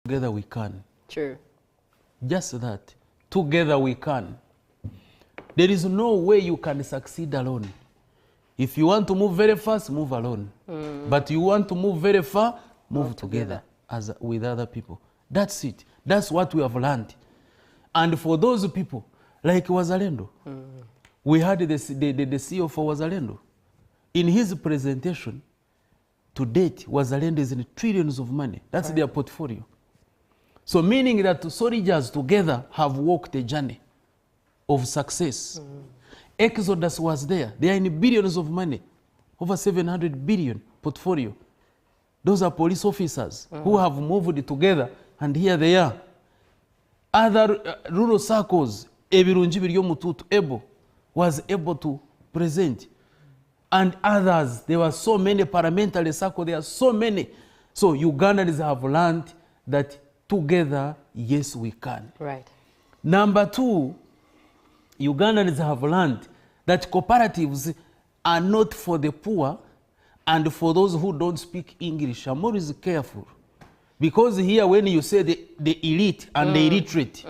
Together we can. True. Just that. Together we can. There is no way you can succeed alone. If you want to move very fast, move alone. But you want to move very far, move together as with other people. That's it. That's what we have learned. And for those people, like Wazalendo, we had the CEO for Wazalendo. In his presentation, to date, Wazalendo is in trillions of money. That's their portfolio. So meaning that soldiers together have walked a journey of success. Exodus was there. They are in billions of money. Over 700 billion portfolio. Those are police officers who have moved together, and here they are. Other rural circles, Ebirunji Biryo Mututu, Ebo, was able to present. And others, there were so many parliamentary circles, there are so many. So Ugandans have learned that together, yes, we can. Right. Number two, Ugandans have learned that cooperatives are not for the poor and for those who don't speak English. I'm always careful. Because here when you say the elite and the illiterate,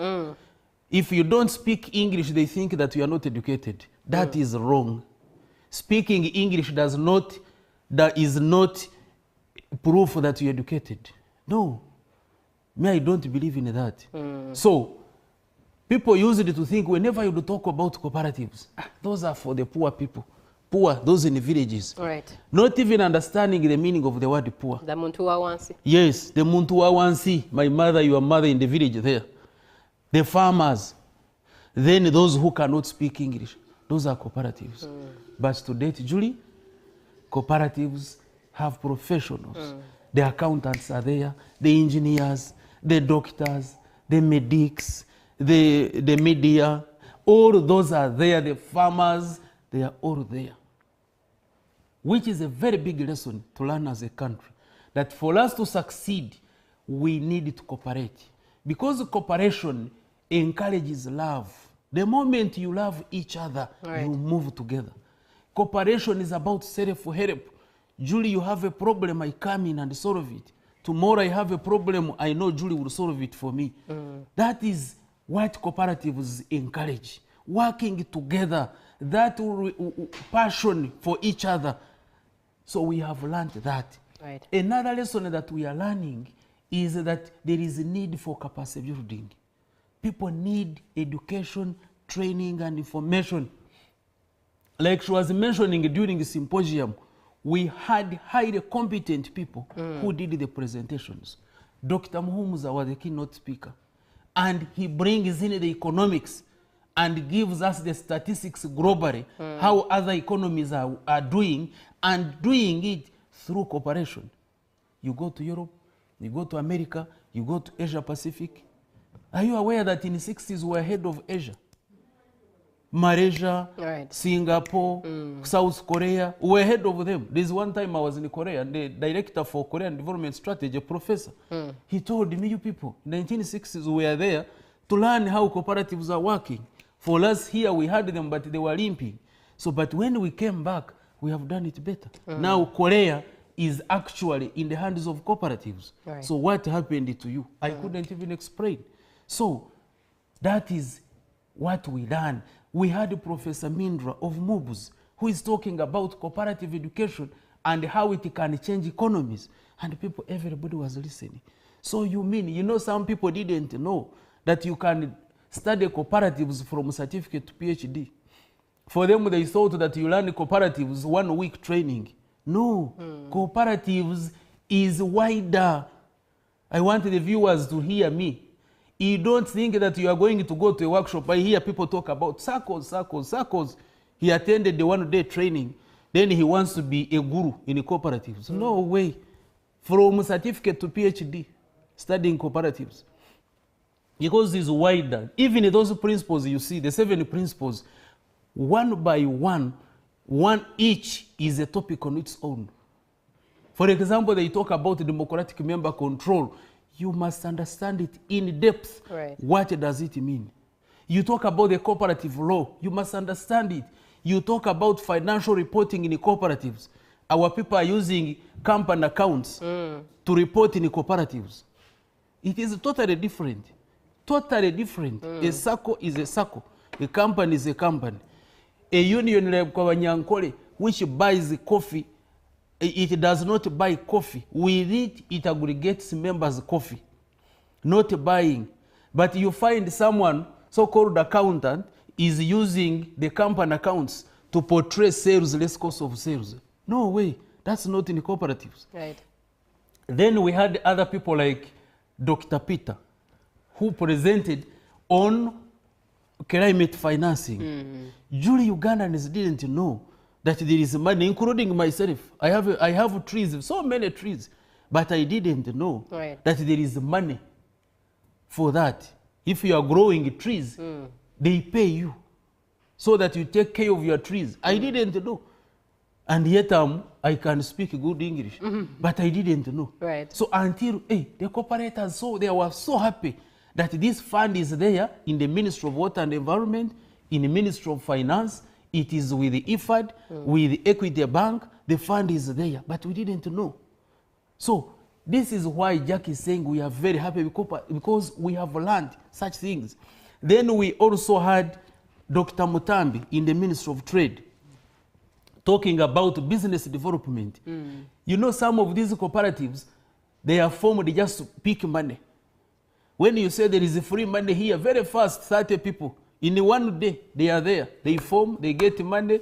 if you don't speak English, they think that you are not educated. That is wrong. Speaking English that is not proof that you're educated. No. Me, I don't believe in that. So, people use it to think whenever you talk about cooperatives, those are for the poor people. Poor, those in the villages. Right. Not even understanding the meaning of the word poor. The muntu wa wansi. Yes, the muntu wa wansi. My mother, your mother in the village there. The farmers. Then those who cannot speak English. Those are cooperatives. But to date, Julie, cooperatives have professionals. The accountants are there, the engineers, the doctors, the medics, the media, all those are there, the farmers, they are all there. Which is a very big lesson to learn as a country. That for us to succeed, we need to cooperate. Because cooperation encourages love. The moment you love each other, you move together. Cooperation is about self-help. Julie, you have a problem, I come in and solve it. Tomorrow I have a problem, I know Julie will solve it for me. That is what cooperatives encourage. Working together, that passion for each other. So we have learned that. Right. Another lesson that we are learning is that there is a need for capacity building. People need education, training, and information. Like she was mentioning during the symposium, we had highly competent people who did the presentations. Dr. Muhumuza was the keynote speaker. And he brings in the economics and gives us the statistics globally, how other economies are doing, and doing it through cooperation. You go to Europe, you go to America, you go to Asia Pacific. Are you aware that in the 60s we were ahead of Asia? Malaysia, Singapore, South Korea, we were ahead of them. There's one time I was in Korea, and the director for Korean Development Strategy, a professor, he told me, you people, in the 1960s we were there to learn how cooperatives are working. For us here, we had them, but they were limping. So, but when we came back, we have done it better. Now Korea is actually in the hands of cooperatives. So what happened to you? I couldn't even explain. So that is what we learn. We had Professor Mindra of Mobus, who is talking about cooperative education and how it can change economies. And people, everybody was listening. So you mean, you know, some people didn't know that you can study cooperatives from certificate to PhD. For them, they thought that you learn cooperatives 1 week training. No, cooperatives is wider. I want the viewers to hear me. You don't think that you are going to go to a workshop. I hear people talk about circles. He attended the 1-day training. Then he wants to be a guru in the cooperatives. No way. From certificate to PhD, studying cooperatives. Because it's wider. Even those principles you see, the 7 principles, one by one each is a topic on its own. For example, they talk about democratic member control. You must understand it in depth. What does it mean? You talk about the cooperative law. You must understand it. You talk about financial reporting in the cooperatives. Our people are using company accounts to report in the cooperatives. It is totally different. Totally different. A circle is a circle. A company is a company. A union like Kwabanyankole, which buys coffee, it does not buy coffee. With it aggregates members' coffee. Not buying. But you find someone, so-called accountant, is using the company accounts to portray sales, less cost of sales. No way. That's not in cooperatives. Right. Then we had other people like Dr. Peter, who presented on climate financing. Julie Ugandans didn't know that there is money, including myself. I have trees, so many trees, but I didn't know that there is money for that. If you are growing trees, they pay you so that you take care of your trees. I didn't know. And yet I can speak good English, but I didn't know. Right. So until the cooperators, they were so happy that this fund is there in the Ministry of Water and Environment, in the Ministry of Finance, it is with the IFAD, with the Equity Bank, the fund is there, but we didn't know. So this is why Jack is saying we are very happy because we have learned such things. Then we also had Dr. Mutambi in the Ministry of Trade talking about business development. You know, some of these cooperatives, they are formed just to pick money. When you say there is free money here, very fast, 30 people, in one day, they are there. They form, they get money,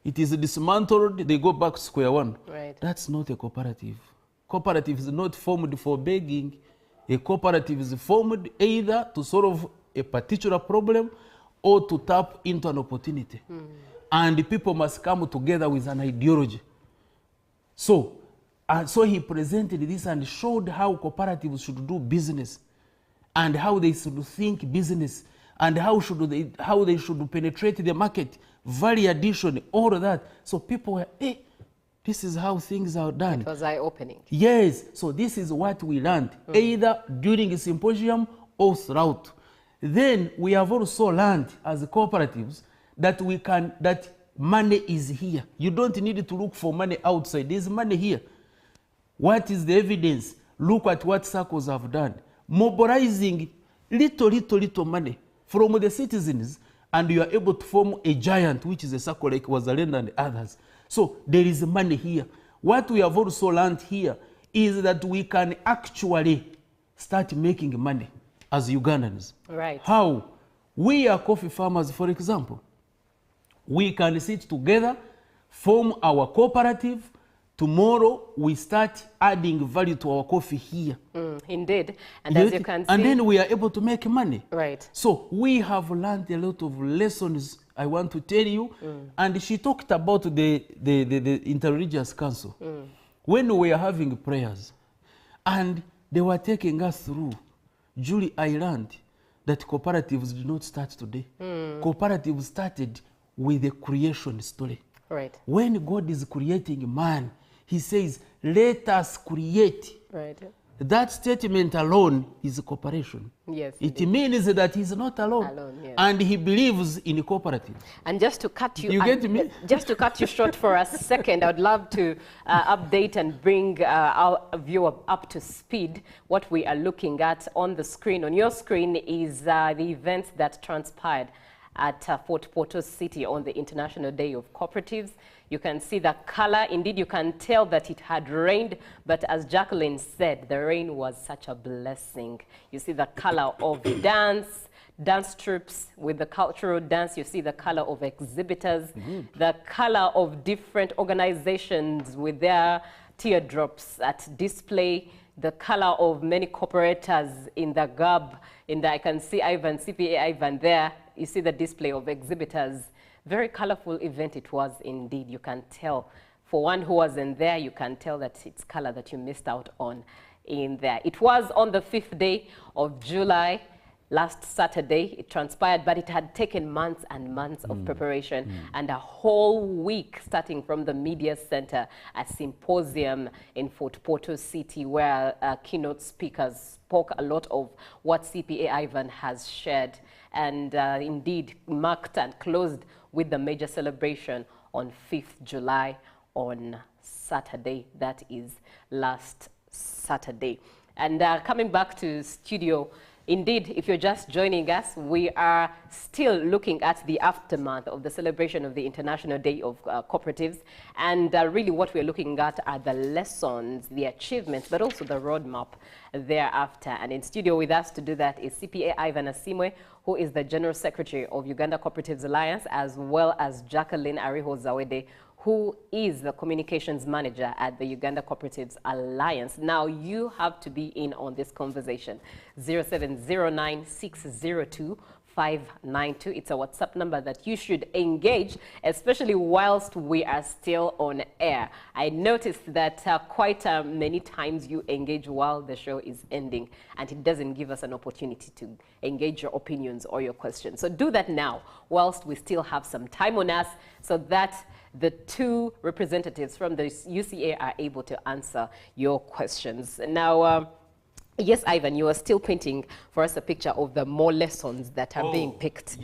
it is dismantled, they go back to square one. Right. That's not a cooperative. Cooperative is not formed for begging. A cooperative is formed either to solve a particular problem or to tap into an opportunity. And the people must come together with an ideology. So he presented this and showed how cooperatives should do business and how they should think business and how they should penetrate the market, value addition, all of that. So people were, this is how things are done. It was eye-opening. Yes. So this is what we learned, either during a symposium or throughout. Then we have also learned as cooperatives that that money is here. You don't need to look for money outside. There's money here. What is the evidence? Look at what circles have done. Mobilizing little money from the citizens, and you are able to form a giant, which is a circle like Wazalenda and others. So there is money here. What we have also learned here is that we can actually start making money as Ugandans. Right. How? We are coffee farmers, for example. We can sit together, form our cooperative. Tomorrow, we start adding value to our coffee here. Indeed. And as you can see... And then we are able to make money. Right. So we have learned a lot of lessons, I want to tell you. And she talked about the Interreligious Council. When we were having prayers, and they were taking us through, Julie, I learned that cooperatives did not start today. Cooperatives started with the creation story. Right. When God is creating man, he says, let us create. Right. That statement alone is cooperation. Yes. It means that he's not alone. Yes. And he believes in cooperative. And just to cut you, get me? Just to cut you short for a second, I would love to update and bring our viewer up to speed. What we are looking at on the screen, on your screen, is the events that transpired at Fort Portal City on the International Day of Cooperatives. You can see the color. Indeed, you can tell that it had rained, but as Jacqueline said, the rain was such a blessing. You see the color of dance troops with the cultural dance. You see the color of exhibitors, the color of different organizations with their teardrops at display, the color of many cooperators in the garb. I can see Ivan, CPA Ivan there. You see the display of exhibitors. Very colorful event it was indeed. You can tell. For one who wasn't there, you can tell that it's color that you missed out on in there. It was on the 5th day of July, last Saturday. It transpired, but it had taken months and months of preparation and a whole week, starting from the media center, a symposium in Fort Portal City where keynote speakers spoke a lot of what CPA Ivan has shared, and indeed marked and closed with the major celebration on 5th July on Saturday. That is last Saturday. And coming back to studio, indeed, if you're just joining us, we are still looking at the aftermath of the celebration of the International Day of Cooperatives. And really what we're looking at are the lessons, the achievements, but also the roadmap thereafter. And in studio with us to do that is CPA Ivan Asimwe, who is the General Secretary of Uganda Cooperatives Alliance, as well as Jacqueline Ariho Zawede, who is the communications manager at the Uganda Cooperatives Alliance. Now you have to be in on this conversation. 0709-602-592. It's a WhatsApp number that you should engage, especially whilst we are still on air. I noticed that quite many times you engage while the show is ending, and it doesn't give us an opportunity to engage your opinions or your questions. So do that now, whilst we still have some time on us, so that the two representatives from the UCA are able to answer your questions. Now, yes, Ivan, you are still painting for us a picture of the more lessons that are being picked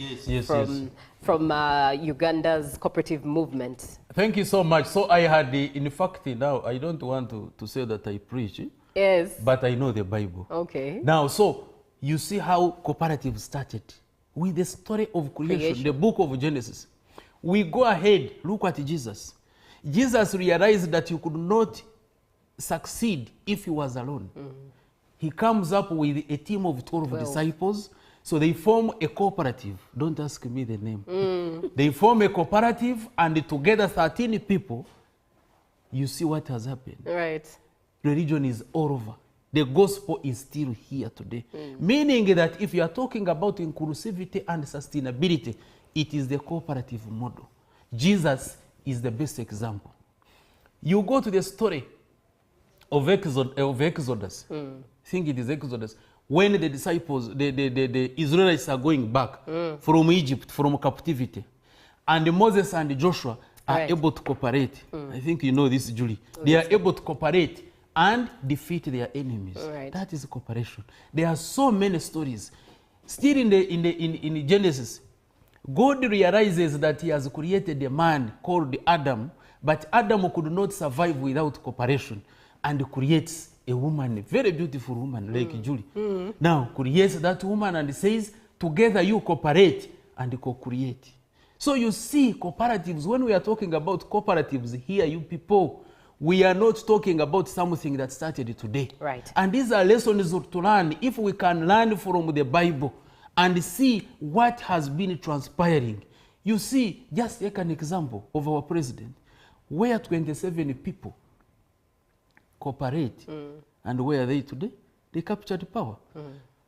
from Uganda's cooperative movement. Thank you so much. So I had in fact, now I don't want to say that I preach, yes, but I know the Bible. Okay. Now, so you see how cooperatives started with the story of creation, the book of Genesis. We go ahead, look at Jesus. Jesus realized that you could not succeed if he was alone. He comes up with a team of 12 disciples. So they form a cooperative. Don't ask me the name. They form a cooperative, and together 13 people. You see what has happened. Right. Religion is all over. The gospel is still here today. Meaning that if you are talking about inclusivity and sustainability, it is the cooperative model. Jesus is the best example. You go to the story of Exodus. I think it is Exodus. When the disciples, the Israelites are going back from Egypt, from captivity. And Moses and Joshua are able to cooperate. I think you know this, Julie. They are able to cooperate and defeat their enemies. That is cooperation. There are so many stories. Still in Genesis, God realizes that he has created a man called Adam, but Adam could not survive without cooperation, and creates a woman, a very beautiful woman like Julie. Now creates that woman and says, together you cooperate and co-create. So you see, cooperatives, when we are talking about cooperatives here, you people, we are not talking about something that started today. Right. And these are lessons to learn. If we can learn from the Bible and see what has been transpiring. You see, just take an example of our president, where 27 people cooperate, and where are they today? They captured power,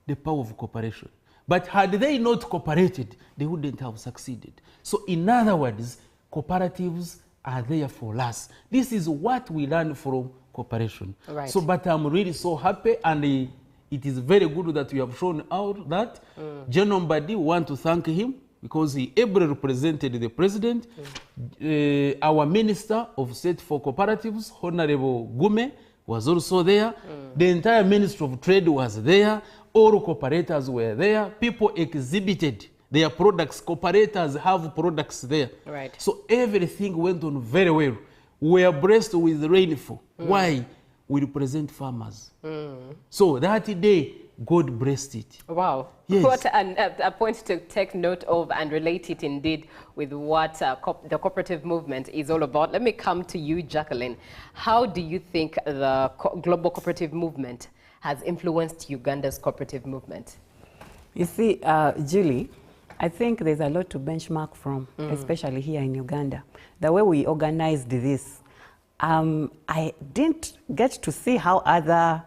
the power of cooperation. But had they not cooperated, they wouldn't have succeeded. So in other words, cooperatives are there for us. This is what we learn from cooperation. Right. So, but I'm really so happy, and it is very good that we have shown out that. General Mbadi, want to thank him because he ably represented the president. Our Minister of State for Cooperatives, Honorable Gume, was also there. The entire Ministry of Trade was there. All cooperators were there. People exhibited their products. Cooperators have products there. Right. So everything went on very well. We are blessed with rainfall. Why? We represent farmers. So that day, God blessed it. Wow. Yes. What a point to take note of and relate it indeed with what the cooperative movement is all about. Let me come to you, Jacqueline. How do you think the global cooperative movement has influenced Uganda's cooperative movement? You see, Julie, I think there's a lot to benchmark from, especially here in Uganda. The way we organized this, I didn't get to see how other,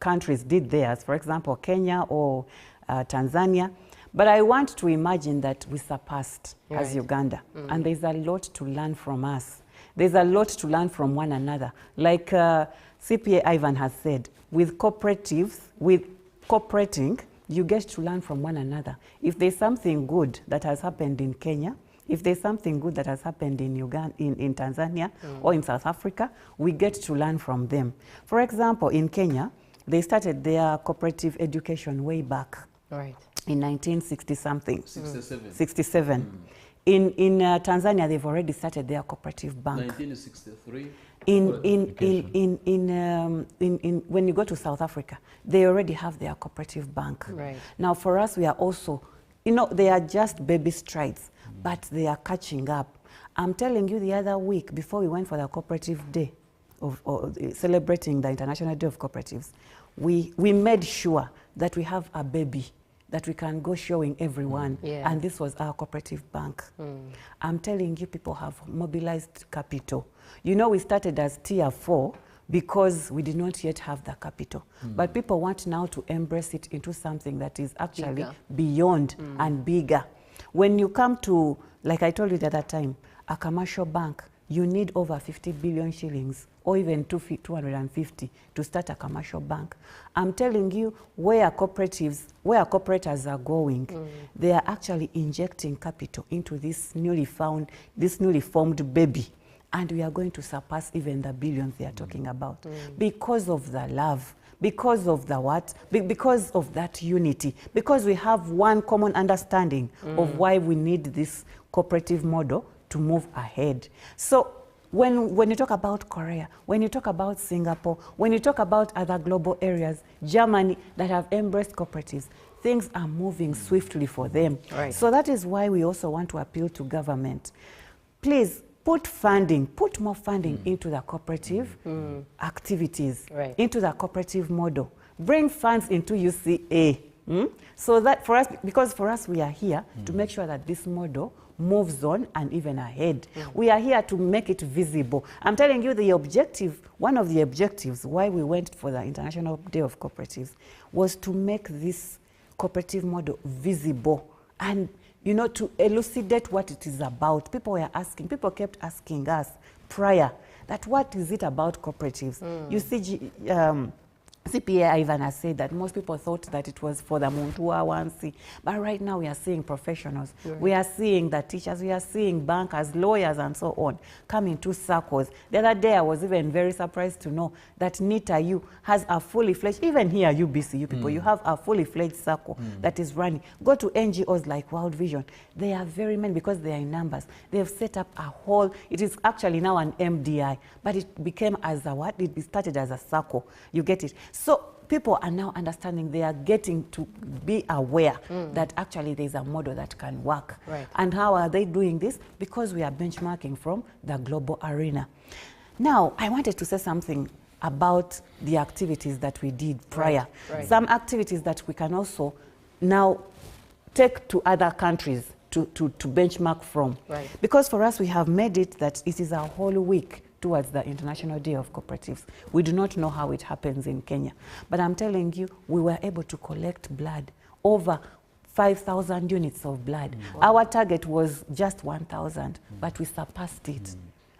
countries did theirs, for example, Kenya or Tanzania. But I want to imagine that we surpassed as Uganda. And there's a lot to learn from us. There's a lot to learn from one another. Like CPA Ivan has said, with cooperatives, with cooperating, you get to learn from one another. If there's something good that has happened in Kenya, if there's something good that has happened in Uganda, in Tanzania or in South Africa, we get to learn from them. For example, in Kenya, they started their cooperative education way back in 1960-something. 67. In Tanzania, they've already started their cooperative bank. 1963. When you go to South Africa, they already have their cooperative bank. Right. Now for us, we are also, you know, they are just baby strides, but they are catching up. I'm telling you, the other week, before we went for the cooperative day, celebrating the International Day of Cooperatives, we made sure that we have a baby that we can go showing everyone. Yeah. And this was our cooperative bank. I'm telling you, people have mobilized capital. You know, we started as tier 4 because we did not yet have the capital. But people want now to embrace it into something that is actually beyond and bigger. When you come to, like I told you the other time, a commercial bank, you need over 50 billion shillings or even 250 to start a commercial bank. I'm telling you, where cooperators are going, they are actually injecting capital into this newly formed baby. And we are going to surpass even the billions they are talking about because of the love, because of the what? Because of that unity, because we have one common understanding of why we need this cooperative model to move ahead. So when you talk about Korea, when you talk about Singapore, when you talk about other global areas, Germany, that have embraced cooperatives, things are moving swiftly for them. Right. So that is why we also want to appeal to government. Please put more funding into the cooperative activities, into the cooperative model. Bring funds into UCA. So that for us, because for us we are here to make sure that this model moves on and even ahead. We are here to make it visible. I'm telling you, the objective, one of the objectives why we went for the International Day of Cooperatives was to make this cooperative model visible and, you know, to elucidate what it is about. People kept asking us prior that what is it about cooperatives? You see, CPA Ivan has said that most people thought that it was for the Montua 1C, but right now we are seeing professionals, we are seeing the teachers, we are seeing bankers, lawyers and so on come into circles. The other day I was even very surprised to know that NITA-U has a fully fledged, even here UBCU people, you have a fully fledged circle that is running. Go to NGOs like World Vision, they are very many because they are in numbers. They have set up a whole, it is actually now an MDI, but it became as a what? It started as a circle, you get it. So people are now understanding, they are getting to be aware that actually there's a model that can work. And how are they doing this? Because we are benchmarking from the global arena. Now, I wanted to say something about the activities that we did prior. Some activities that we can also now take to other countries to benchmark from. Because for us, we have made it that it is a whole week towards the International Day of Cooperatives. We do not know how it happens in Kenya. But I'm telling you, we were able to collect blood, over 5,000 units of blood. Our target was just 1,000, but we surpassed it.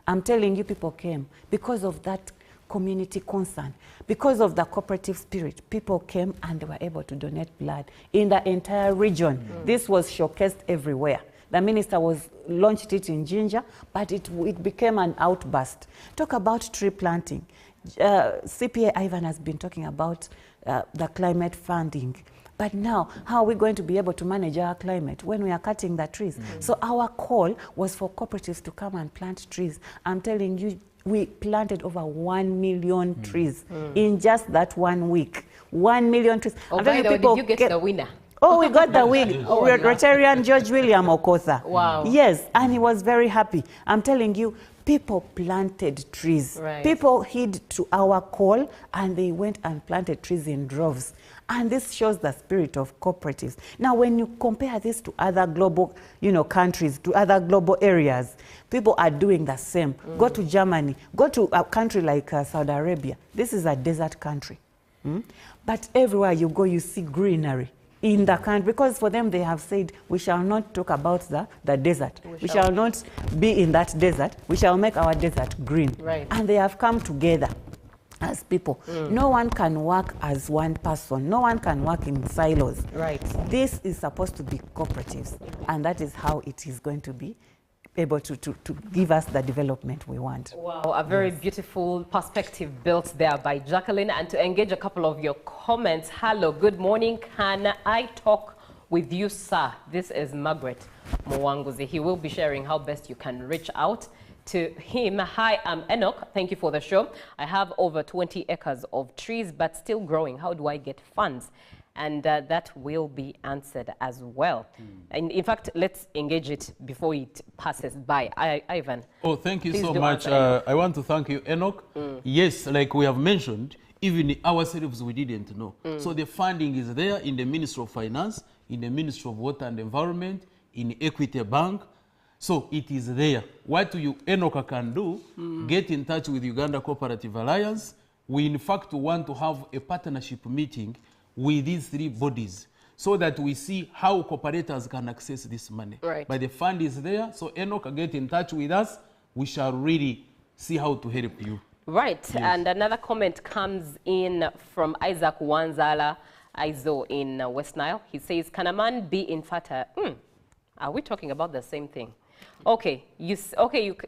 I'm telling you, people came because of that community concern, because of the cooperative spirit. People came and they were able to donate blood in the entire region. This was showcased everywhere. The minister launched it in Jinja, but it became an outburst. Talk about tree planting. CPA Ivan has been talking about the climate funding. But now, how are we going to be able to manage our climate when we are cutting the trees? So our call was for cooperatives to come and plant trees. I'm telling you, we planted over 1 million trees in just that 1 week. 1 million trees. Oh, by the way, did you get the winner? Oh, we got the win. Rotarian George William Okotha. Wow. Yes, and he was very happy. I'm telling you, people planted trees. People heed to our call and they went and planted trees in droves. And this shows the spirit of cooperatives. Now, when you compare this to other global, countries, to other global areas, people are doing the same. Go to Germany, go to a country like Saudi Arabia. This is a desert country. But everywhere you go, you see greenery in the country, because for them they have said, we shall not talk about the desert. We shall not be in that desert. We shall make our desert green. And they have come together as people. No one can work as one person. No one can work in silos. This is supposed to be cooperatives, and that is how it is going to be able to give us the development we want. Wow, a very beautiful perspective built there by Jacqueline. And to engage a couple of your comments, hello, good morning. Can I talk with you, sir? This is Margaret Mwanguzi. He will be sharing how best you can reach out to him. Hi, I'm Enoch. Thank you for the show. I have over 20 acres of trees, but still growing. How do I get funds? And that will be answered as well. And in fact, let's engage it before it passes by. Ivan. Oh, thank you Please so do much. answer, I want to thank you, Enoch. Yes, like we have mentioned, even ourselves we didn't know. So the funding is there in the Ministry of Finance, in the Ministry of Water and Environment, in Equity Bank. So it is there. What you, Enoch, can do, get in touch with Uganda Cooperative Alliance. We in fact want to have a partnership meeting with these three bodies so that we see how cooperators can access this money. Right. But the fund is there, so Enoch, get in touch with us. We shall really see how to help you. Right, Yes. and another comment comes in from Isaac Wanzala Aizo in West Nile. He says, can a man be infertile? Are we talking about the same thing? Okay,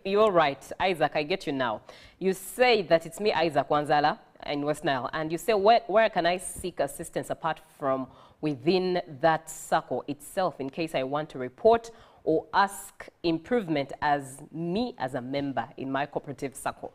you're right, Isaac, I get you now. You say that it's me, Isaac Wanzala, in West Nile, and you say, where can I seek assistance apart from within that circle itself in case I want to report or ask improvement as me as a member in my cooperative circle?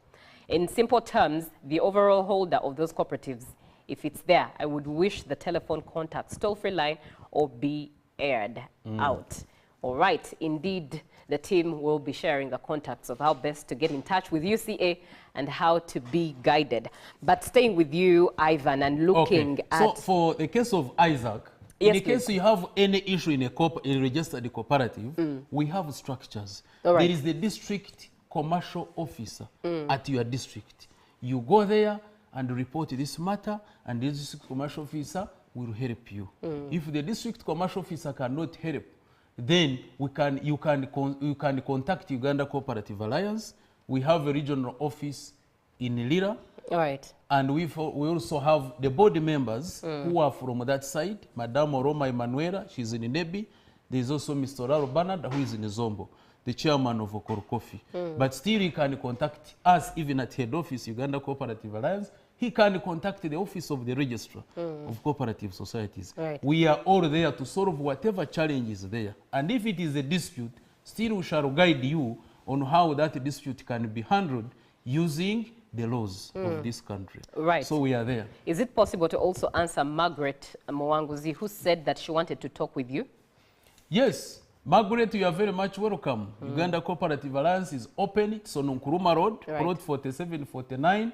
In simple terms, the overall holder of those cooperatives, if it's there, I would wish the telephone contact, toll-free line, or be aired out. All right, indeed, the team will be sharing the contacts of how best to get in touch with UCA and how to be guided. But staying with you, Ivan, and looking at... So for the case of Isaac, Yes, in the please. case you have any issue in a registered cooperative, we have structures. All right. There is the district commercial officer at your district. You go there and report this matter, and the district commercial officer will help you. If the district commercial officer cannot help, then you can contact Uganda Cooperative Alliance. We have a regional office in Lira. All right. And we also have the board members who are from that side. Madame Oroma Emanuela, she's in Nebi. There's also Mr. Raro Bernard, who is in Zombo, the chairman of Okoro Coffee. But still he can contact us even at head office, Uganda Cooperative Alliance. He can contact the office of the registrar of cooperative societies. Right. We are all there to solve whatever challenge is there. And if it is a dispute, still we shall guide you on how that dispute can be handled using the laws of this country. Right. So we are there. Is it possible to also answer Margaret Mwanguzi, who said that she wanted to talk with you? Yes. Margaret, you are very much welcome. Uganda Cooperative Alliance is open. It's on Nkuruma Road, Right. Road 4749.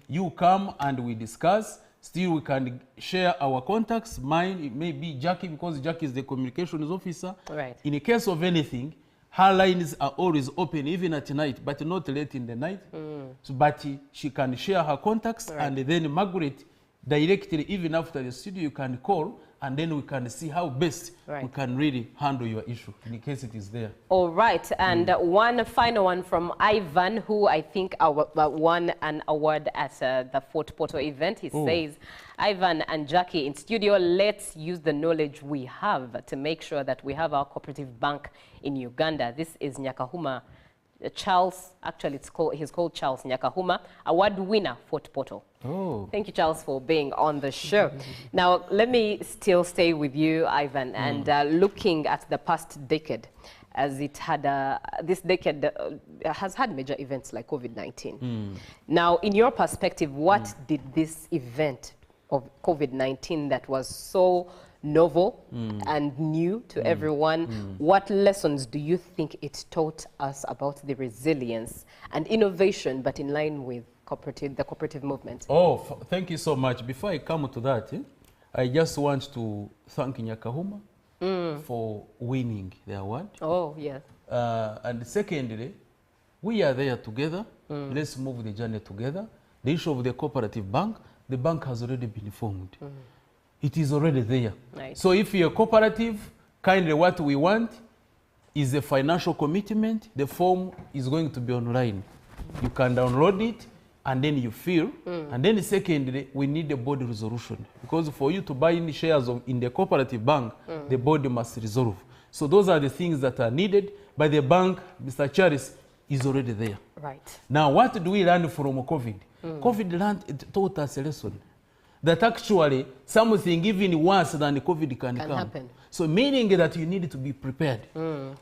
You come and we discuss. Still, we can share our contacts. Mine, it may be Jackie, because Jackie is the communications officer. Right. In the case of anything, her lines are always open, even at night, but not late in the night. So, but she can share her contacts, Right. and then Margaret, directly, even after the studio, you can call, and then we can see how best Right. we can really handle your issue in case it is there. All right, and one final one from Ivan, who I think won an award at the Fort Portal event. He says, Ivan and Jackie in studio, let's use the knowledge we have to make sure that we have our cooperative bank in Uganda. This is Nyakahuma Charles, actually he's called Charles Nyakahuma, award winner, Fort Portal. Oh. Thank you, Charles, for being on the show. Now, let me still stay with you, Ivan, and looking at the past decade, as it had, this decade has had major events like COVID-19. Now, in your perspective, what did this event of COVID-19 that was so novel and new to everyone, what lessons do you think it taught us about the resilience and innovation, but in line with the cooperative movement? Oh, thank you so much. Before I come to that, I just want to thank Nyakahuma for winning the award. Oh, yes. And secondly, we are there together. Let's move the journey together. The issue of the cooperative bank, the bank has already been formed. It is already there. Nice. So if you're a cooperative, kindly what we want is a financial commitment. The form is going to be online. You can download it and then you fill. And then secondly, we need a board resolution. Because for you to buy any shares in the cooperative bank, the board must resolve. So those are the things that are needed. But the bank, Mr. Charles, is already there. Right. Now, what do we learn from COVID? COVID taught us a lesson. That actually something even worse than COVID can come. Happen. So meaning that you need to be prepared.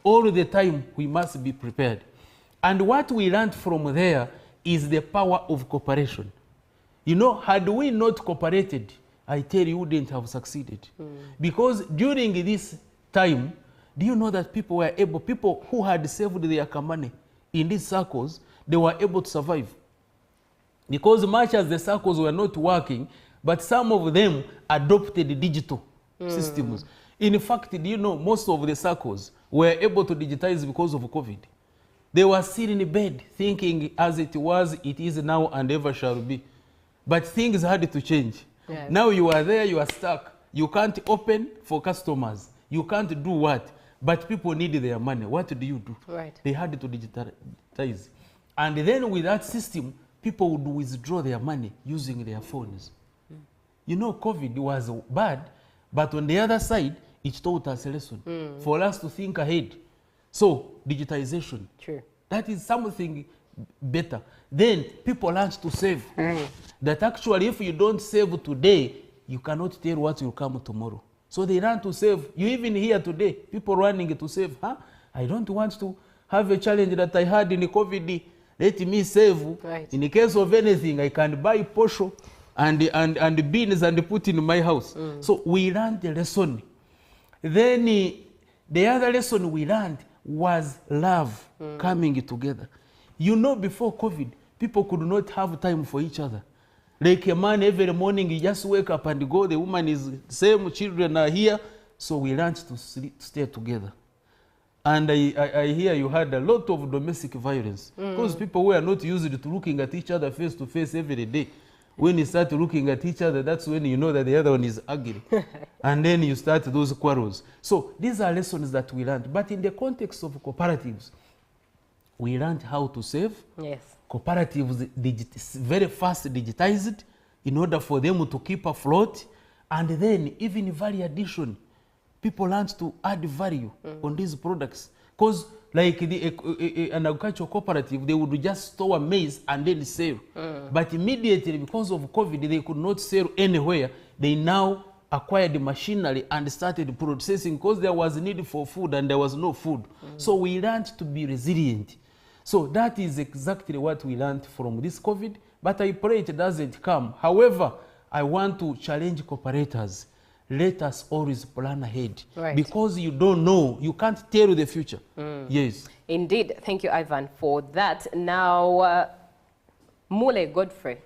All the time we must be prepared. And what we learned from there is the power of cooperation. You know, had we not cooperated, I tell you, wouldn't have succeeded. Because during this time, do you know that people who had saved their money in these circles, they were able to survive. Because much as the circles were not working, but some of them adopted digital systems. In fact, do you know, most of the circles were able to digitize because of COVID. They were still in bed thinking as it was, it is now, and ever shall be. But things had to change. Yes. Now you are there, you are stuck. You can't open for customers. You can't do what? But people need their money. What do? Right. They had to digitize. And then with that system, people would withdraw their money using their phones. You know, COVID was bad, but on the other side, it taught us a lesson for us to think ahead. So, digitization. True. That is something better. Then people learn to save. That actually, if you don't save today, you cannot tell what will come tomorrow. So they learn to save. You even hear today, people running to save. I don't want to have a challenge that I had in COVID. Let me save. Right. In the case of anything, I can buy posho and beans and put in my house. So we learned the lesson. Then the other lesson we learned was love coming together. You know, before COVID, people could not have time for each other. Like a man every morning, he just wake up and go. The woman is same, children are here. So we learned to stay together. And I hear you had a lot of domestic violence. Because people were not used to looking at each other face to face every day. When you start looking at each other, that's when you know that the other one is ugly. And then you start those quarrels. So these are lessons that we learned. But in the context of cooperatives, we learned how to save. Yes. Cooperatives very fast digitized in order for them to keep afloat. And then even value addition. People learned to add value on these products. Because like an agricultural cooperative, they would just store maize and then sell. But immediately, because of COVID, they could not sell anywhere. They now acquired machinery and started processing because there was a need for food and there was no food. So we learned to be resilient. So that is exactly what we learned from this COVID. But I pray it doesn't come. However, I want to challenge cooperators. Let us always plan ahead. Right. Because you don't know, you can't tell the future. Yes. Indeed. Thank you, Ivan, for that. Now, Mule Godfrey,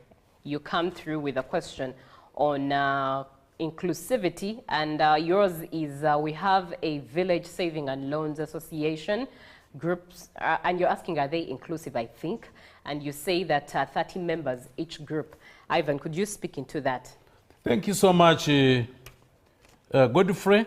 you come through with a question on inclusivity, and yours is we have a Village Saving and Loans Association groups, and you're asking, are they inclusive, I think? And you say that 30 members each group. Ivan, could you speak into that? Thank you so much, Godfrey.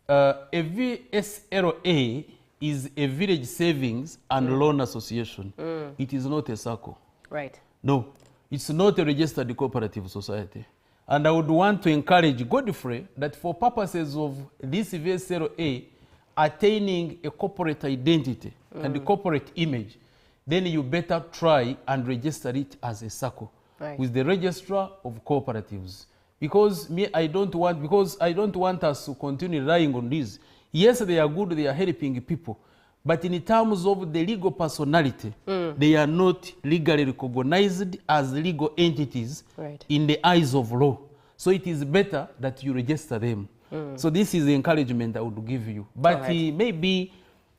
A VSLA is a Village Savings and Loan Association. It is not a circle. Right. No, it's not a registered cooperative society. And I would want to encourage Godfrey that for purposes of this VSLA attaining a corporate identity and a corporate image, then you better try and register it as a circle with the registrar of cooperatives. Because I don't want us to continue relying on this. Yes, they are good, they are helping people. But in terms of the legal personality, they are not legally recognized as legal entities in the eyes of law. So it is better that you register them. So this is the encouragement I would give you. But maybe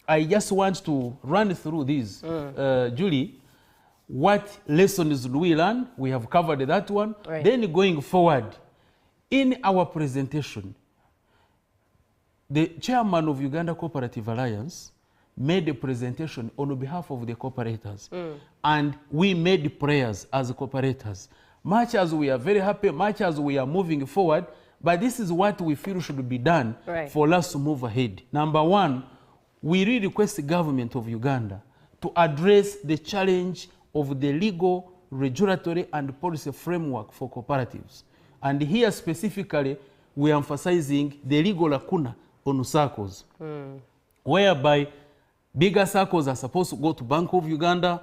I just want to run through this. Julie, what lessons do we learn? We have covered that one. Then going forward, in our presentation, the chairman of Uganda Cooperative Alliance made a presentation on behalf of the cooperators. And we made prayers as cooperators. Much as we are very happy, much as we are moving forward, but this is what we feel should be done for us to move ahead. Number one, we really request the government of Uganda to address the challenge of the legal, regulatory, and policy framework for cooperatives. And here specifically, we are emphasizing the legal lacuna on circles, whereby bigger circles are supposed to go to Bank of Uganda,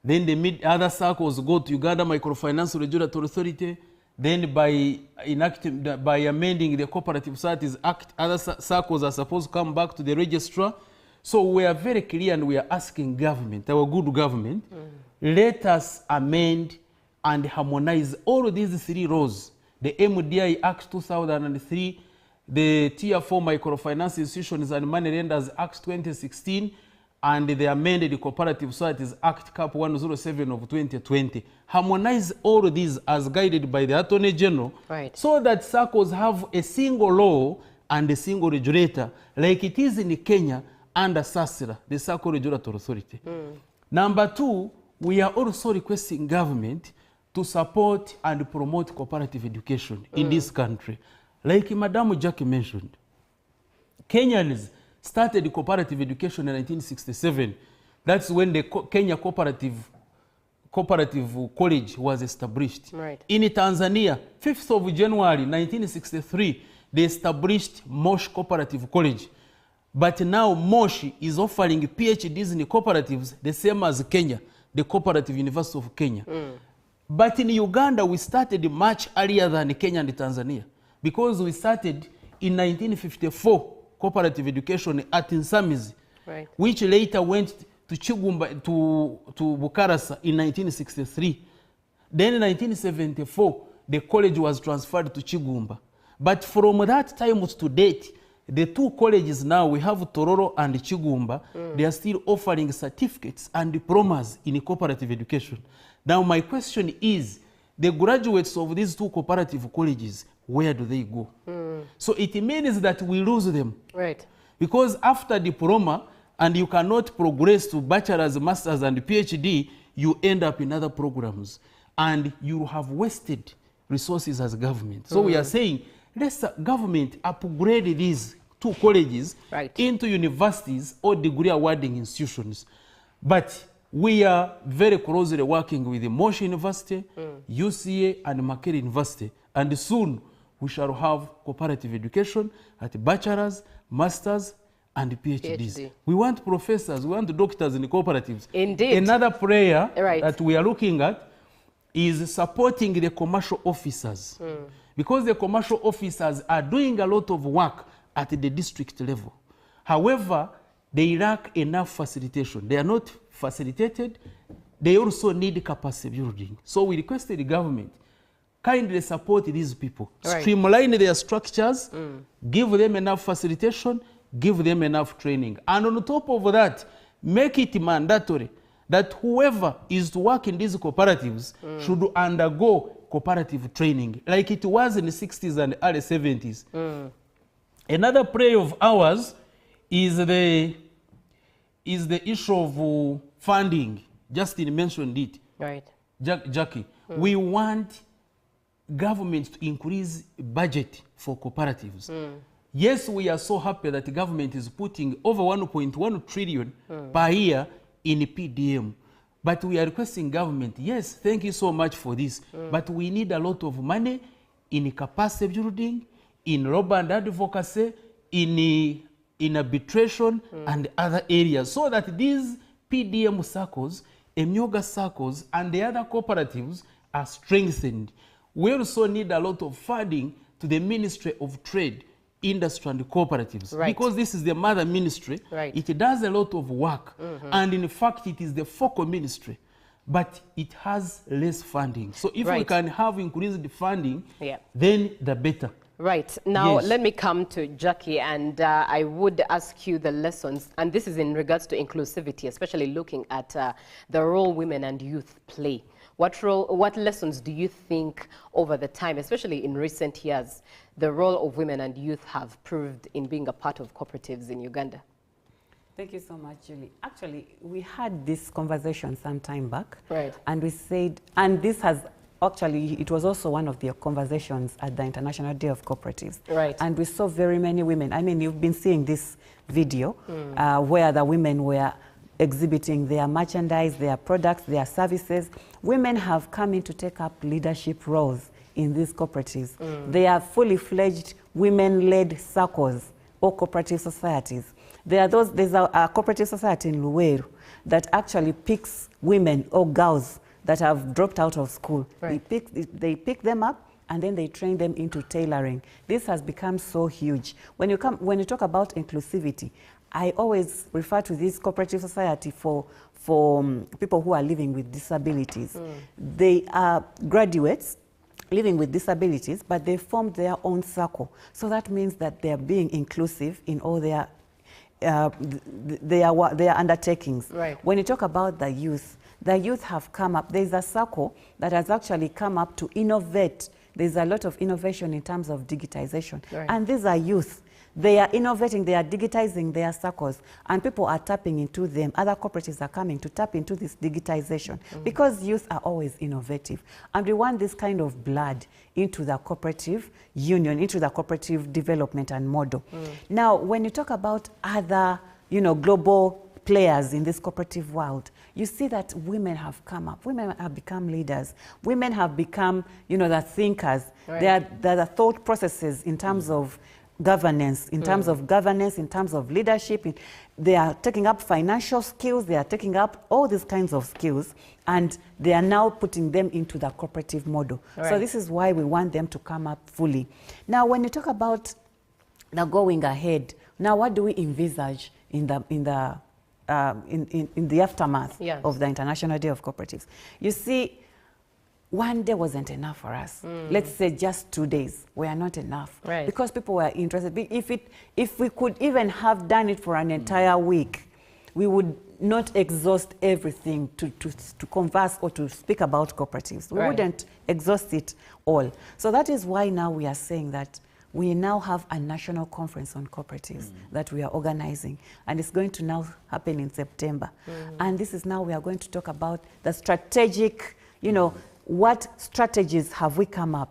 then the other circles go to Uganda Microfinance Regulatory Authority, then by amending the Cooperative Societies Act, other circles are supposed to come back to the registrar. So we are very clear and we are asking government, our good government, let us amend and harmonize all these 3 laws. The MDI Act 2003, the Tier 4 Microfinance Institutions and Money Lenders Act 2016, and the amended Cooperative Societies Act Cap 107 of 2020. Harmonize all of these as guided by the Attorney General, so that SACCOs have a single law and a single regulator, like it is in Kenya under SACCIRA, the SACCO Regulatory Authority. Number 2, we are also requesting government to support and promote cooperative education in this country. Like Madam Jackie mentioned, Kenyans started cooperative education in 1967. That's when the Kenya Cooperative College was established. In Tanzania, 5th of January 1963, they established Moshi Cooperative College. But now Moshi is offering PhDs in cooperatives the same as Kenya, the Cooperative University of Kenya. But in Uganda, we started much earlier than Kenya and Tanzania, because we started in 1954 cooperative education at Nsamizi, which later went to Chigumba, to Bukarasa in 1963. Then in 1974, the college was transferred to Chigumba. But from that time to date, the 2 colleges now, we have Tororo and Chigumba, they are still offering certificates and diplomas in cooperative education. Now my question is, the graduates of these 2 cooperative colleges, where do they go? So it means that we lose them. Because after diploma, and you cannot progress to bachelor's, master's, and PhD, you end up in other programs. And you have wasted resources as government. So we are saying, let's government upgrade these 2 colleges into universities or degree awarding institutions. But we are very closely working with the Moshi University, UCA, and Makerere University. And soon, we shall have cooperative education at bachelor's, master's, and PhDs. We want professors, we want doctors in the cooperatives. Indeed. Another prayer that we are looking at is supporting the commercial officers. Because the commercial officers are doing a lot of work at the district level. However, they lack enough facilitation. They are not facilitated. They also need capacity building. So we requested the government kindly support these people, streamline their structures, give them enough facilitation, give them enough training. And on top of that, make it mandatory that whoever is to work in these cooperatives should undergo cooperative training, like it was in the 60s and early 70s. Another prayer of ours is the issue of funding. Justin mentioned it. Jackie, we want government to increase budget for cooperatives. Yes, we are so happy that the government is putting over 1.1 trillion per year in PDM. But we are requesting government, yes, thank you so much for this, but we need a lot of money in capacity building, in labor and advocacy, in arbitration and other areas, so that these PDM circles, Emyoga circles, and the other cooperatives are strengthened. We also need a lot of funding to the Ministry of Trade, Industry and Cooperatives, because this is the mother ministry. It does a lot of work, and in fact it is the focal ministry, but it has less funding. So if we can have increased funding, then the better. Now let me come to Jackie, and I would ask you the lessons, and this is in regards to inclusivity, especially looking at the role women and youth play. What lessons do you think over the time, especially in recent years, the role of women and youth have proved in being a part of cooperatives in Uganda? Thank you so much, Julie. Actually, we had this conversation some time back, and we said, and this has actually, it was also one of the conversations at the International Day of Cooperatives. And we saw very many women. I mean, you've been seeing this video where the women were exhibiting their merchandise, their products, their services. Women have come in to take up leadership roles in these cooperatives. They are fully fledged women-led circles or cooperative societies. There's a cooperative society in Luweru that actually picks women or girls that have dropped out of school. They pick them up and then they train them into tailoring. This has become so huge. When you talk about inclusivity, I always refer to this cooperative society for people who are living with disabilities. They are graduates living with disabilities, but they formed their own circle. So that means that they are being inclusive in all their undertakings. Right. When you talk about the youth have come up. There's a circle that has actually come up to innovate. There's a lot of innovation in terms of digitization. Right. And these are youth. They are innovating, they are digitizing their circles, and people are tapping into them. Other cooperatives are coming to tap into this digitization because youth are always innovative. And we want this kind of blood into the cooperative union, into the cooperative development and model. Now, when you talk about other, global players in this cooperative world, you see that women have come up. Women have become leaders. Women have become, the thinkers. Right. They are the thought processes in terms of governance, in terms of leadership. They are taking up financial skills, they are taking up all these kinds of skills, and they are now putting them into the cooperative model. Right. So this is why we want them to come up fully. Now, when you talk about the going ahead, now what do we envisage in the aftermath Yes. of the International Day of Cooperatives? You see, one day wasn't enough for us. Let's say just 2 days were not enough. Right. Because people were interested. If we could even have done it for an entire week, we would not exhaust everything to converse or to speak about cooperatives. We Right. wouldn't exhaust it all. So that is why now we are saying that we now have a national conference on cooperatives that we are organizing, and it's going to now happen in September. And this is now we are going to talk about the strategic, what strategies have we come up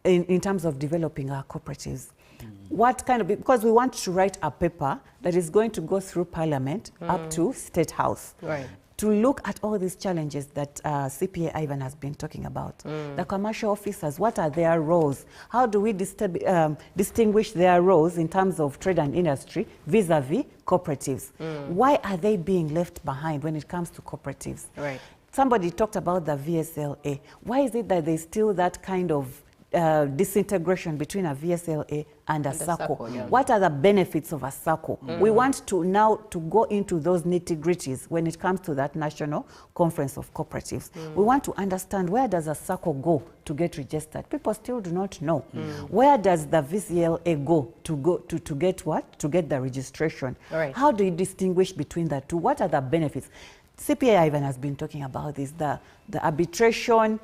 in terms of developing our cooperatives? What kind of, because we want to write a paper that is going to go through Parliament up to State House. Right. To look at all these challenges that CPA Ivan has been talking about. The commercial officers, what are their roles? How do we distinguish their roles in terms of trade and industry vis-a-vis cooperatives? Why are they being left behind when it comes to cooperatives? Right. Somebody talked about the VSLA. Why is it that there's still that kind of disintegration between a VSLA and a SACCO? Yeah. What are the benefits of a SACCO? We want to now to go into those nitty-gritties when it comes to that National Conference of Cooperatives. We want to understand, where does a SACCO go to get registered? People still do not know. Where does the VSLA go to get what? To get the registration. Right. How do you distinguish between the two? What are the benefits? CPA Ivan has been talking about this, the arbitration.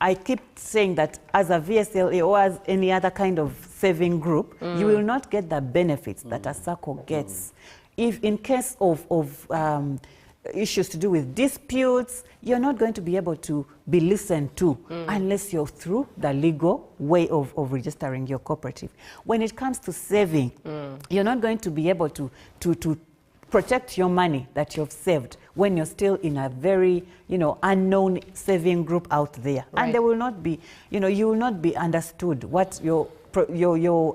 I keep saying that as a VSLA or as any other kind of saving group, you will not get the benefits that a SACCO gets. If in case of issues to do with disputes, you're not going to be able to be listened to unless you're through the legal way of registering your cooperative. When it comes to saving, you're not going to be able to protect your money that you've saved when you're still in a very, unknown saving group out there. Right. And there will not be, you will not be understood what your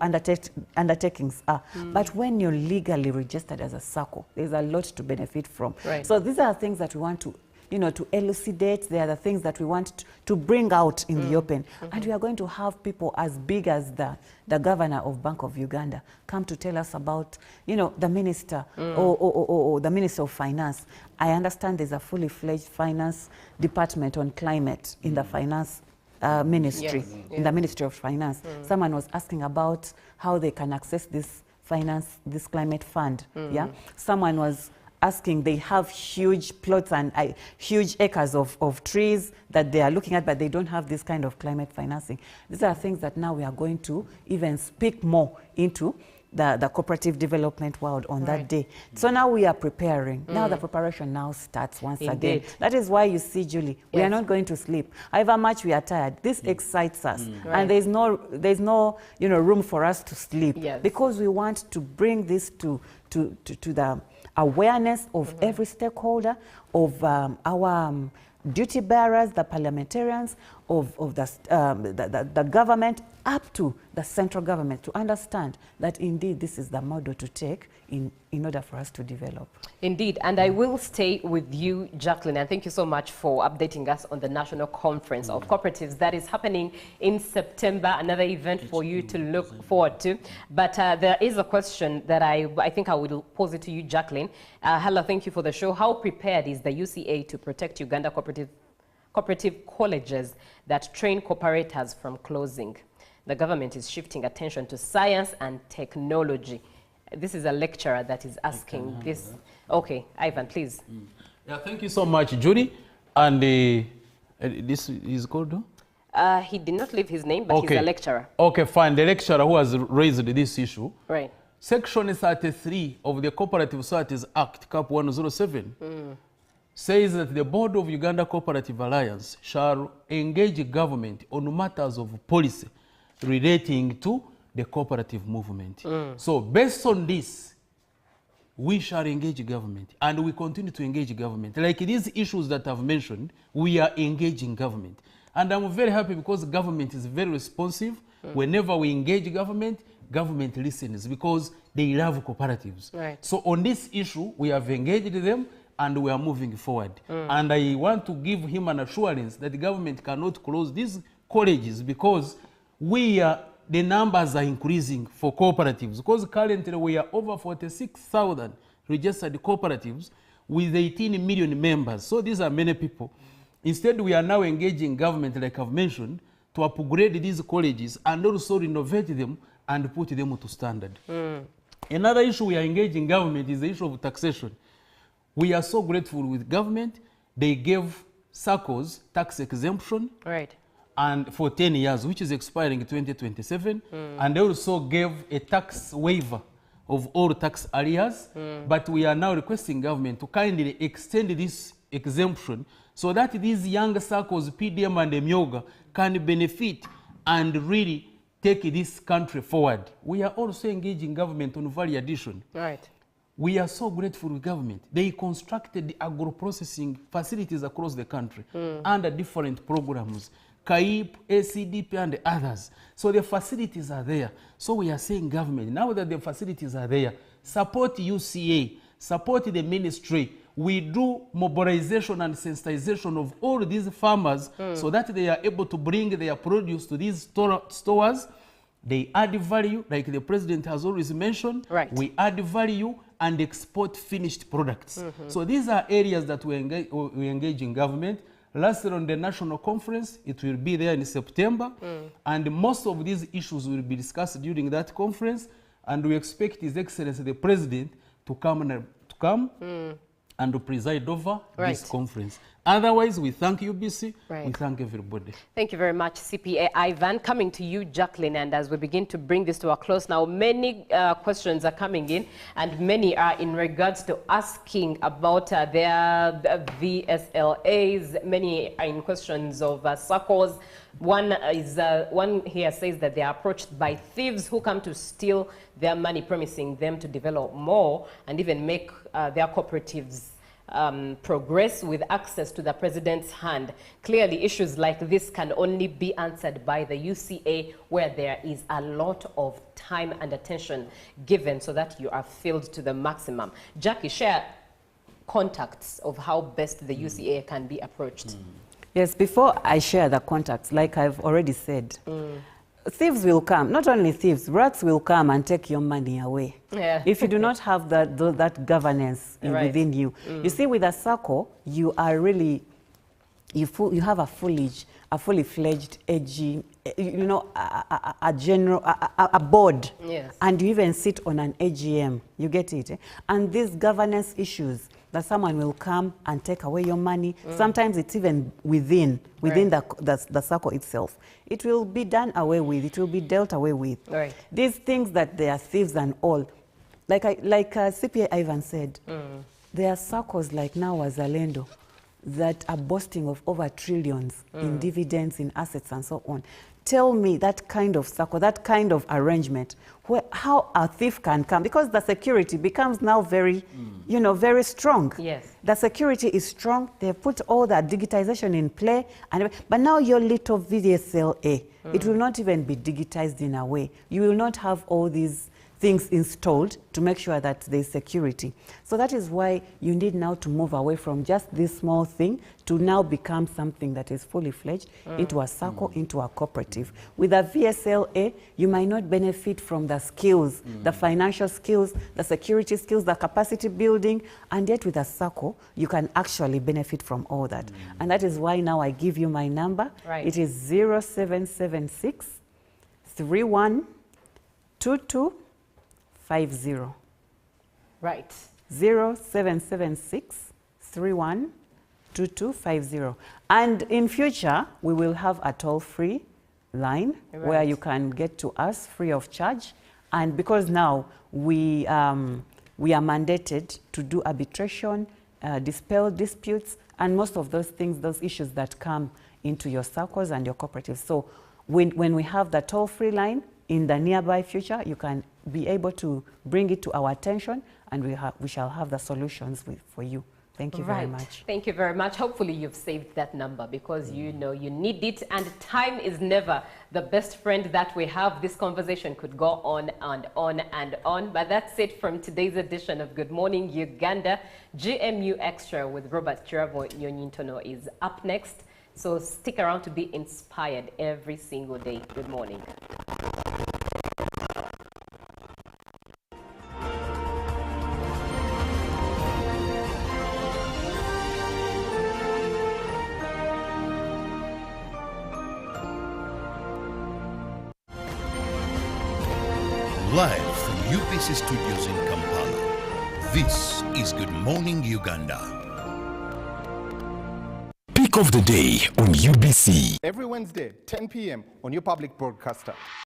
undertakings are. But when you're legally registered as a SACCO, there's a lot to benefit from. Right. So these are things that we want to, to elucidate. They are the things that we want to bring out in the open. And we are going to have people as big as the governor of Bank of Uganda come to tell us about, the minister or the Minister of Finance. I understand there's a fully fledged finance department on climate in the finance ministry, Yes. in the Ministry of Finance. Someone was asking about how they can access this climate fund. Yeah, someone was asking, they have huge plots and huge acres of trees that they are looking at, but they don't have this kind of climate financing. These are things that now we are going to even speak more into the cooperative development world on that day. So now we are preparing. Now the preparation now starts once again. Indeed. That is why you see, Julie, we are not going to sleep. However much we are tired, this excites us. Right. And there's no room for us to sleep. Yes. Because we want to bring this to the awareness of every stakeholder, of our duty bearers, the parliamentarians, of the government up to the central government to understand that indeed this is the model to take in order for us to develop. Indeed, and I will stay with you, Jacqueline, and thank you so much for updating us on the National Conference of Cooperatives that is happening in September, another event for you to look forward to. But there is a question that I think I will pose it to you, Jacqueline. Hello, thank you for the show. How prepared is the UCA to protect Uganda cooperative colleges that train cooperators from closing? The government is shifting attention to science and technology. This is a lecturer that is asking this. Okay, Ivan, please. Yeah, thank you so much, Judy. And this is called? He did not leave his name, but he's a lecturer. Okay, fine. The lecturer who has raised this issue. Right. Section 33 of the Cooperative Societies Act, Cap 107, says that the Board of Uganda Cooperative Alliance shall engage government on matters of policy relating to the cooperative movement. So based on this, we shall engage government, and we continue to engage government. Like these issues that I've mentioned, we are engaging government. And I'm very happy because government is very responsive. Whenever we engage government, government listens because they love cooperatives. Right. So on this issue, we have engaged them and we are moving forward. And I want to give him an assurance that the government cannot close these colleges because the numbers are increasing for cooperatives. Because currently we are over 46,000 registered cooperatives with 18 million members. So these are many people. Instead, we are now engaging government, like I've mentioned, to upgrade these colleges and also renovate them and put them to standard. Another issue we are engaging government is the issue of taxation. We are so grateful with government. They gave SACCOs tax exemption. Right. And for 10 years, which is expiring in 2027. And they also gave a tax waiver of all tax areas. But we are now requesting government to kindly extend this exemption so that these young SACCOs, PDM and Emyoga, can benefit and really take this country forward. We are also engaging government on value addition. Right. We are so grateful with government. They constructed the agro-processing facilities across the country under different programs. CAIP, ACDP, and others. So the facilities are there. So we are saying government, now that the facilities are there, support UCA, support the ministry. We do mobilization and sensitization of all these farmers so that they are able to bring their produce to these stores. They add value, like the president has always mentioned. Right. We add value and export finished products. So these are areas that we engage in government. Lastly, on the national conference, it will be there in September, and most of these issues will be discussed during that conference, and we expect His Excellency the President to come and to preside over this conference. Otherwise, we thank UBC, we thank everybody. Thank you very much, CPA Ivan. Coming to you, Jacqueline, and as we begin to bring this to a close now, many questions are coming in, and many are in regards to asking about their VSLAs. Many are in questions of SACCOs. One here says that they are approached by thieves who come to steal their money, promising them to develop more and even make their cooperatives progress with access to the president's hand. Clearly, issues like this can only be answered by the UCA, where there is a lot of time and attention given so that you are filled to the maximum. Jackie, share contacts of how best the UCA can be approached. Yes, before I share the contacts, like I've already said, thieves will come. Not only thieves, rats will come and take your money away. Yeah. If you do not have that governance within you. You see, with a SACCO, you are really, you have a fully fledged AG, you know, a board. Yes. And you even sit on an AGM. You get it? Eh? And these governance issues, that someone will come and take away your money. Sometimes it's even within the SACCO itself. It will be done away with. It will be dealt away with. Right. These things that they are thieves and all, like CPA Ivan said, there are SACCOs like now Wazalendo, that are boasting of over trillions in dividends, in assets, and so on. Tell me that kind of circle, that kind of arrangement, how a thief can come, because the security becomes now very, you know, very strong. Yes. The security is strong. They've put all that digitization in play, but now your little VSLA, it will not even be digitized in a way. You will not have all these things installed to make sure that there's security. So that is why you need now to move away from just this small thing to now become something that is fully fledged into a circle, into a cooperative. With a VSLA, you might not benefit from the skills, the financial skills, the security skills, the capacity building, and yet with a circle, you can actually benefit from all that. And that is why now I give you my number. Right. It is 0776 3122 50. Right. 0776 312250. And in future, we will have a toll-free line where you can get to us free of charge. And because now we are mandated to do arbitration, dispel disputes, and most of those things, those issues that come into your circles and your cooperatives. So when we have the toll-free line, in the nearby future, you can be able to bring it to our attention, and we shall have the solutions for you. Thank you very much. Thank you very much. Hopefully you've saved that number, because you know you need it, and time is never the best friend that we have. This conversation could go on and on and on, but that's it from today's edition of Good Morning Uganda. GMU Extra with Robert Kirabo Nyonyintono is up next, so stick around to be inspired every single day. Good morning. Live from UBC Studios in Kampala, this is Good Morning Uganda. Pick of the day on UBC. Every Wednesday, 10 p.m. on your public broadcaster.